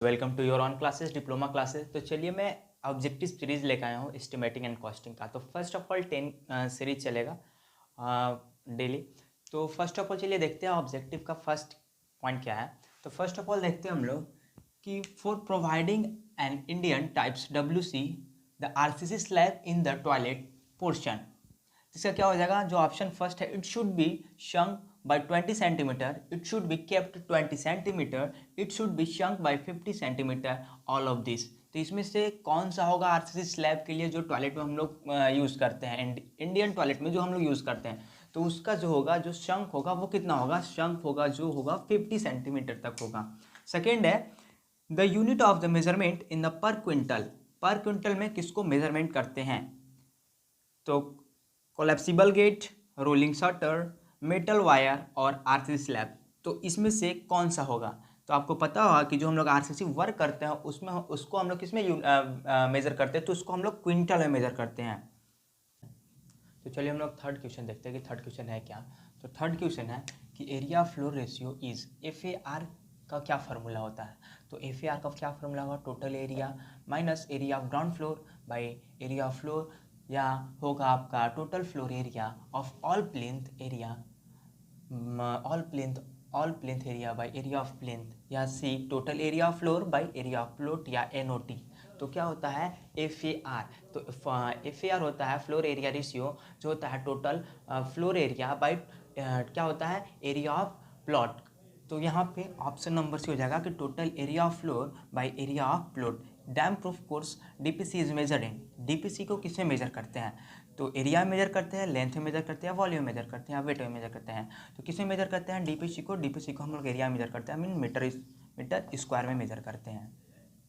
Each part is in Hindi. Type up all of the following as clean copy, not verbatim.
Welcome to your on classes diploma classes. तो चलिए मैं ऑब्जेक्टिव सीरीज लेकर आया हूँ एस्टिमेटिंग एंड कॉस्टिंग का। तो फर्स्ट ऑफ ऑल 10 सीरीज चलेगा डेली। तो फर्स्ट ऑफ ऑल चलिए देखते हैं ऑब्जेक्टिव का फर्स्ट पॉइंट क्या है। तो फर्स्ट ऑफ ऑल देखते हैं हम लोग कि for providing an Indian types WC the RCC slab in the toilet portion. इसका क्या हो जाएगा, जो ऑप्शन फर्स्ट है, it should be शंक by 20 centimeter, it should be kept 20 centimeter, it should be shrunk by 50 centimeter, all of this। तो इसमें से कौन सा होगा आरसीसी स्लैब के लिए जो टॉयलेट में हम लोग यूज़ करते हैं, इंडियन टॉयलेट में जो हम लोग यूज़ करते हैं, तो उसका जो होगा, जो शंक होगा वो कितना होगा, शंक होगा जो होगा 50 सेंटीमीटर तक होगा। सेकेंड है the unit of the measurement in the पर क्विंटल में किसको मेजरमेंट करते हैं, तो collapsible gate, rolling shutter, metal wire और आरसीसी स्लैब। तो इसमें से कौन सा होगा। तो आपको पता होगा कि जो हम लोग आरसीसी वर्क करते हैं उसमें उसको हम लोग किसमें मेजर करते हैं, तो उसको हम लोग क्विंटल में मेजर करते हैं। तो चलिए हम लोग थर्ड क्वेश्चन देखते हैं कि थर्ड क्वेश्चन है क्या। तो थर्ड क्वेश्चन है कि area floor ratio is FAR का क्या फार्मूला होता है। तो FAR का क्या फार्मूला होगा, total area minus area of ground floor by area of floor, या होगा आपका total floor area of all plinth area, all plinth area by area of plinth, या C total area of floor by area of plot, या NOT। तो क्या होता है FAR। तो FAR होता है फ्लोर एरिया रेशियो, जो होता है टोटल फ्लोर एरिया बाय क्या होता है एरिया ऑफ प्लॉट। तो यहाँ पे ऑप्शन नंबर सी हो जाएगा कि total area of floor by area of plot. Dam proof course DPC is measured in, DPC को किसमें मेजर करते हैं, तो एरिया में मेजर करते हैं, लेंथ में मेजर करते हैं, वॉल्यूम में मेजर करते हैं, वेट में मेजर करते हैं। तो किसमें मेजर करते हैं, DPC को हम लोग एरिया में मेजर करते हैं, मीन मीटर स्क्वायर में मेजर करते हैं।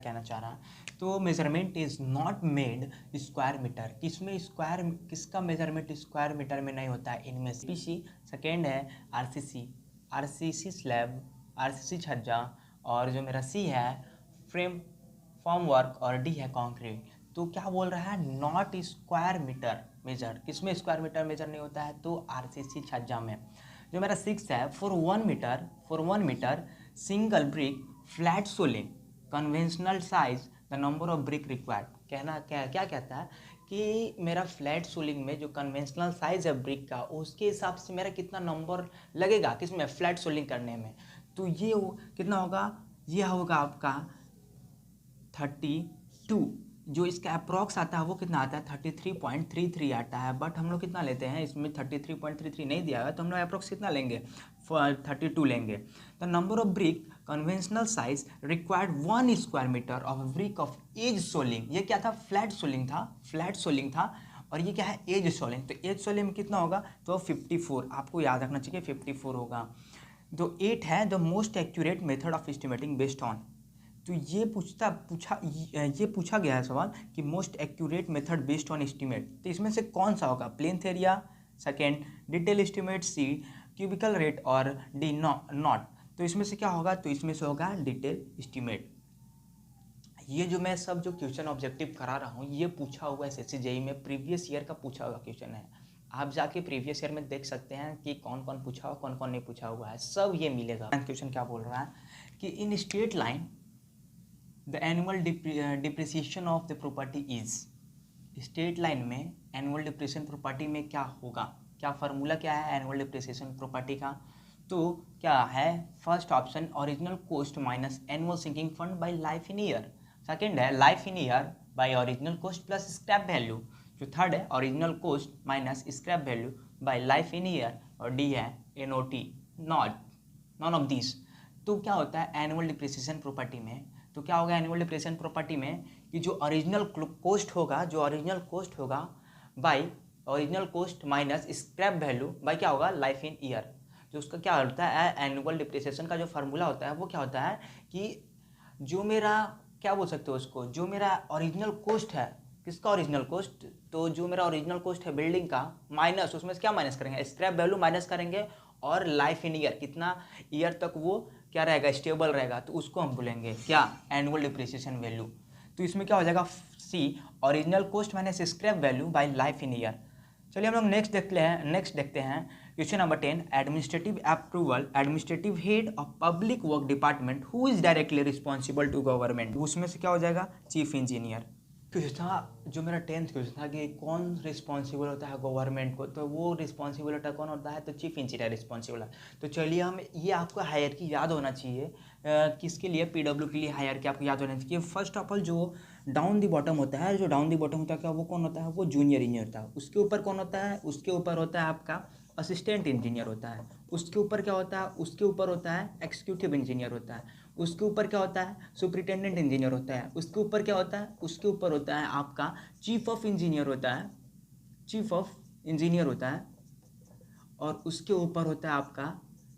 कहना चाह रहा तो measurement is not made square metre, किसमें स्क्वायर, किसका मेजरमेंट स्क्वायर मीटर में नहीं होता है, इनमें DPC। सेकेंड है RCC स्लैब, RCC छज्जा, और जो मेरा C है फ्रेम फॉर्म वर्क, और D है कंक्रीट। तो क्या बोल रहा है, नॉट स्क्वायर मीटर मेजर, किसमें स्क्वायर मीटर मेजर नहीं होता है, तो RCC छज्जा में। जो मेरा 6 है for one metre single brick flat soling conventional size the number of brick required. कहना क्या कहता है कि मेरा फ्लैट सोलिंग में जो कन्वेंशनल साइज है ब्रिक का, उसके हिसाब से मेरा कितना नंबर लगेगा किसमें, फ्लैट सोलिंग करने में। तो ये कितना होगा, ये होगा आपका 32। जो इसका अप्रॉक्स आता है वो कितना आता है, 33.33 आता है। बट हम लोग कितना लेते हैं, इसमें 33.33 नहीं दिया है, तो हम लोग अप्रॉक्स कितना लेंगे, 32 लेंगे। The number of brick conventional size required 1 square metre of brick of edge soling. ये क्या था, फ्लैट सोलिंग था, और ये क्या है, एज सोलिंग। तो एज सोलिंग में कितना होगा, तो 54, आपको याद रखना चाहिए 54 होगा। तो 8 है the most accurate method of estimating based on. तो ये पूछा गया है सवाल कि most accurate method based on estimate. तो इसमें से कौन सा होगा, plinth area, second detail estimate, C cubical rate, और D नॉट। तो इसमें से क्या होगा, तो इसमें से होगा डिटेल एस्टीमेट। ये जो मैं सब जो क्वेश्चन ऑब्जेक्टिव करा रहा हूँ, ये पूछा हुआ है SSC JEE में, प्रीवियस ईयर का पूछा हुआ क्वेश्चन है। आप जाके प्रीवियस ईयर में देख सकते हैं कि कौन कौन पूछा हुआ, कौन कौन नहीं पूछा हुआ है, सब ये मिलेगा। क्वेश्चन क्या बोल रहा है कि in straight line the annual depreciation of the property is. Straight line में एनुअल डिप्रिसिएशन प्रॉपर्टी में क्या होगा, क्या फार्मूला क्या है एनुअल डिप्रिसिएशन प्रॉपर्टी का, तो क्या है, first option original cost minus annual sinking fund by life in year, second है life in year by original cost plus scrap value, जो थर्ड है original cost minus scrap value by life in year, और डी है NOT, नॉन ऑफ दिस। तो क्या होता है एनुअल डिप्रिसिएशन प्रॉपर्टी में, तो क्या होगा एनुअल डिप्रिसिएशन प्रॉपर्टी में कि जो ओरिजिनल कॉस्ट होगा by original cost minus scrap value by क्या होगा, लाइफ इन ईयर। जो उसका क्या होता है एनुअल डिप्रिसिएशन का जो फार्मूला होता है वो क्या होता है कि जो मेरा क्या बोल सकते हो उसको, जो मेरा ओरिजिनल कॉस्ट है, किसका ओरिजिनल कॉस्ट, तो जो मेरा ओरिजिनल कॉस्ट है बिल्डिंग का, माइनस उसमें से क्या माइनस करेंगे, स्क्रैप वैल्यू माइनस करेंगे, और लाइफ इन ईयर कितना ईयर तक वो क्या रहेगा, स्टेबल रहेगा, तो उसको हम बोलेंगे क्या, एनुअल डिप्रिसिएशन वैल्यू। तो इसमें क्या हो जाएगा, C original cost minus scrap value by life in year. चलिए हम लोग नेक्स्ट देखते हैं question number 10, administrative approval, administrative head of public work department who is directly responsible to government. उसमें से क्या हो जाएगा, चीफ इंजीनियर। क्वेश्चन था जो मेरा 10th क्वेश्चन था कि कौन रिस्पॉन्सिबल होता है गवर्नमेंट को, तो वो रिस्पॉन्सिबल होता है कौन होता है, तो चीफ इंजीनियर रिस्पॉन्सिबल है। तो चलिए हम ये आपको हायरकी याद होना चाहिए, किसके लिए, पीडब्ल्यू के लिए हायरकी आपको याद होना चाहिए। फर्स्ट ऑफ ऑल जो डाउन दी बॉटम होता है, जो डाउन दी बॉटम होता है क्या, वो कौन होता है, वो जूनियर इंजीनियर होता है। उसके ऊपर कौन होता है, उसके ऊपर होता है आपका असिस्टेंट इंजीनियर होता है। उसके ऊपर क्या होता है, उसके ऊपर होता है एक्जीक्यूटिव इंजीनियर होता है। उसके ऊपर क्या होता है, सुपरिटेंडेंट इंजीनियर होता है। उसके ऊपर क्या होता है, उसके ऊपर होता है आपका चीफ ऑफ इंजीनियर होता है, चीफ ऑफ इंजीनियर होता है। और उसके ऊपर होता है आपका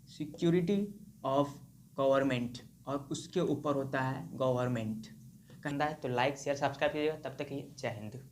सिक्योरिटी ऑफ गवर्नमेंट, और उसके ऊपर होता है गवर्नमेंट। कहना है तो लाइक शेयर सब्सक्राइब कीजिएगा। तब तक ये जय हिंद।